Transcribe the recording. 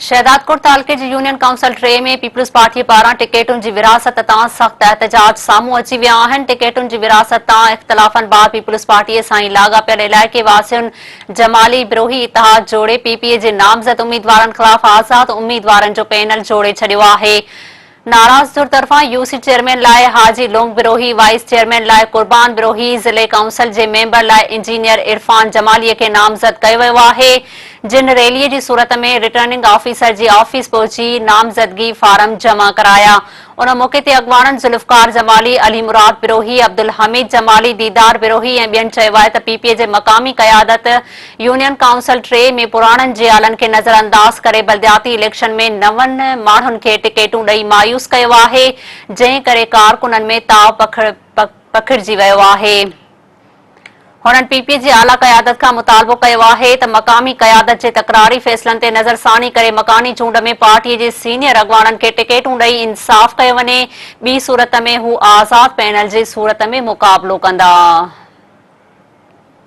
शहदादकोट तालुके जी union council 3 में peoples party पारां टिकेटुनि जी विरासत तां सख्त एहतजाज साम्हूं अची विया आहिनि। टिकेटुनि जी विरासत तां इख़्तिलाफ़नि बाद पीपल्स पार्टीअ सां ई लाॻापियल इलाइक़े वासियुनि जमाली बिरोही इतिहाद जोड़े पीपीए जे नामज़द उम्मीदवारनि ख़िलाफ़ आज़ाद उम्मीदवारनि जो पैनल जोड़े छॾियो आहे। नाराज़ धुर तरफ़ां यूसी चेयरमैन लाइ हाजी लोंग बिरोही, वाइस चेयरमैन लाइ कुर्बान बिरोही, ज़िले काउंसिल जे मेंबर लाइ इंजीनियर इरफान जमालीअ खे नामज़द कयो वियो आहे। जिन रैलीअ जी सूरत में रिटर्निंग ऑफिसर जी ऑफिस पहुची नामज़दगी फारम जमा कराया। उन मौके ते अॻवाननि ज़ुल्फ़कार जमाली, अली मुराद बिरोही, अब्दुल हमीद जमाली, दीदार बिरोही ऐं ॿियनि चयो आहे त पीपीए जे मक़ामी क़यादत यूनियन काउंसिल 3 में पुराणनि जियालनि खे नज़रअंदाज करे बलदियाती इलेक्शन में नवनि माण्हुनि खे टिकेटूं ॾेई मायूस कयो आहे, जंहिं करे कारकुननि में ताव पखिड़िजी वियो आहे। हुननि पीपीए जी आला क़यादत खां मुतालबो कयो आहे त मक़ामी क़यादत जे तकरारी फ़ैसिलनि ते नज़रसानी करे मकानी चूंड में पार्टीअ जे सीनियर अॻवाननि खे टिकेटूं ॾेई इंसाफ़ कयो वञे। ॿी सूरत में हू आज़ाद पैनल जी सूरत में मुक़ाबिलो कंदा।